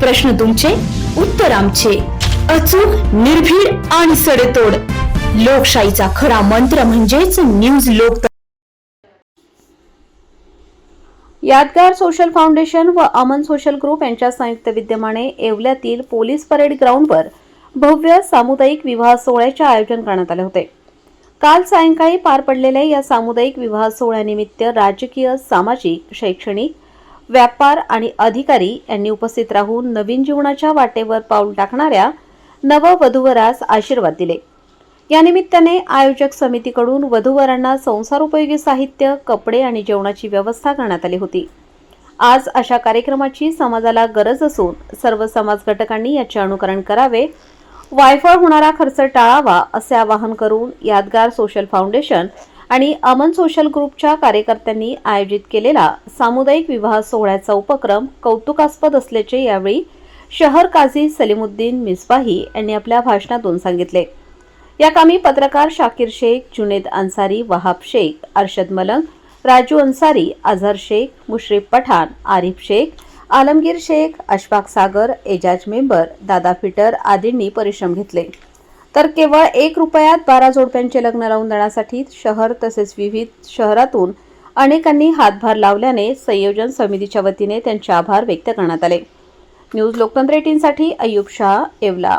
प्रश्न तुमचे, उत्तर आमचे. अचूक, निर्भीड आणि सडेतोड. लोकशाहीचा खरा मंत्र म्हणजेच न्यूज लोक. यादगार सोशल फाउंडेशन व अमन सोशल ग्रुप यांच्या संयुक्त विद्यमाने येवल्यातील पोलीस परेड ग्राउंडवर भव्य सामुदायिक विवाह सोहळ्याचे आयोजन करण्यात आले होते. काल सायंकाळी पार पडलेल्या या सामुदायिक विवाह सोहळ्यानिमित्त राजकीय, सामाजिक, शैक्षणिक, व्यापार आणि अधिकारी यांनी उपस्थित राहून नवीन जीवनाच्या वाटेवर पाऊल टाकणाऱ्या नववधूवरास आशीर्वाद दिले. या निमित्ताने आयोजक समितीकडून वधूवरांना संसारोपयोगी साहित्य, कपडे आणि जेवणाची व्यवस्था करण्यात आली होती. आज अशा कार्यक्रमाची समाजाला गरज असून सर्व समाज घटकांनी याचे अनुकरण करावे, वायफळ होणारा खर्च टाळावा असे आवाहन करून यादगार सोशल फाउंडेशन आणि अमन सोशल ग्रुपच्या कार्यकर्त्यांनी आयोजित केलेला सामुदायिक विवाह सोहळ्याचा उपक्रम कौतुकास्पद असल्याचे यावेळी शहर काझी सलीमुद्दीन मिसबाही यांनी आपल्या भाषणातून सांगितले. या कामी पत्रकार शाकीर शेख, जुनेद अन्सारी, वहाब शेख, अरशद मलंग, राजू अन्सारी, अझहर शेख, मुश्रीफ पठाण, आरिफ शेख, आलमगीर शेख, अशफाक सागर, एजाज मेंबर, दादा फिटर आदींनी परिश्रम घेतले. तर केवळ 1 रुपयात 12 जोडप्यांचे लग्न लावून देण्यासाठी शहर तसेच विविध शहरातून अनेकांनी हातभार लावल्याने संयोजन समितीच्या वतीने त्यांचे आभार व्यक्त करण्यात आले. न्यूज लोकतंत्र 18 साठी अय्यूब शाह, येवला.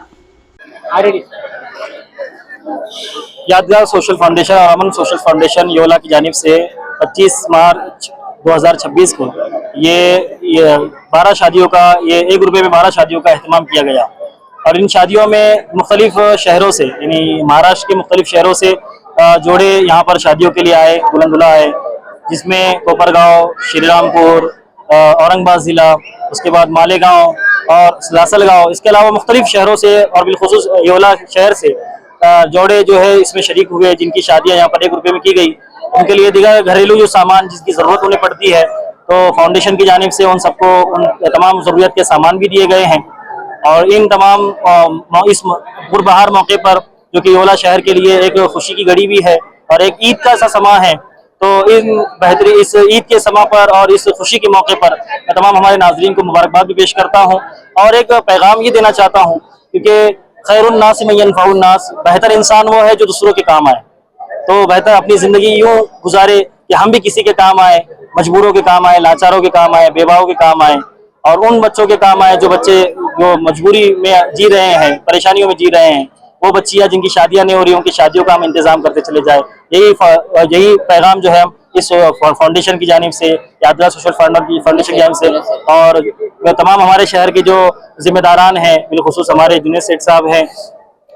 यादगार सोशल फाउंडेशन और अमन सोशल फाउंडेशन योला की जानिब से 25 मार्च 2026 को ये 12 शादियों का, ये 1 रुपये में 12 शादियों का अहतमाम किया गया. और इन शादियों में मुख्तलिफ शहरों से, यानी महाराष्ट्र के मुख्तलिफ शहरों से जोड़े यहाँ पर शादियों के लिए आए, बुलंदुल्ला आए, जिसमें कोपरगांव, श्रीरामपुर, औरंगाबाद ज़िला, उसके बाद मालेगांव और लासलगांव, इसके अलावा मुख्तलिफ शहरों से और बिलखुसूस योला शहर से जोड़े जो है इसमें शरीक हुए, जिनकी शादियां यहाँ पर 1 रुपये में की गई. उनके लिए दिगा घरेलू जो सामान जिसकी ज़रूरत उन्हें पड़ती है, तो फाउंडेशन की जानिब से उन सबको उन तमाम ज़रूरत के सामान भी दिए गए हैं. और इन तमाम इस गुरबहार मौके पर, जो कि योला शहर के लिए एक खुशी की घड़ी भी है और एक ईद का सा समा है, तो इन बेहतरीन इस ईद के समा पर और इस खुशी के मौके पर मैं तमाम हमारे नाज़रीन को मुबारकबाद भी पेश करता हूँ और एक पैगाम ये देना चाहता हूँ, क्योंकि खैरुन्नास मन यनफउन्नास, बेहतर इंसान वो है जो दूसरों के काम आए. तो बेहतर अपनी ज़िंदगी यूँ गुजारे कि हम भी किसी के काम आए, मजबूरों के काम आए, लाचारों के काम आए, बेवाओं के काम आए, और उन बच्चों के काम आए जो बच्चे जो मजबूरी में जी रहे हैं, परेशानियों में जी रहे हैं, वो बच्चियाँ जिनकी शादियाँ नहीं हो रही, उनकी शादियों का हम इंतज़ाम करते चले जाए. यही पैगाम जो है इस फाउंडेशन की जानिब से, यादगार सोशल फाउंडेशन की जानिब से, और तमाम हमारे शहर के जो जिम्मेदारान हैं, बिलखुसूस हमारे जुनेद सेठ साहब हैं,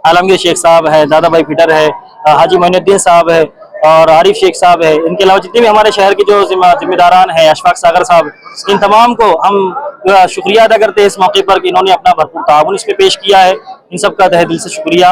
आलमगीर शेख साहब है, दादा भाई फिटर है, हाजी मोइनुद्दीन साहब है और आरिफ शेख साहब है, इनके अलावा जितने भी हमारे शहर के जो जिम्मेदारान हैं, अशफाक सागर साहब, इन तमाम को हम शुक्रिया अदा करते हैं इस मौके पर कि इन्होंने अपना भरपूर ताउन इस पे पेश किया है. इन सब का तहे दिल से शुक्रिया.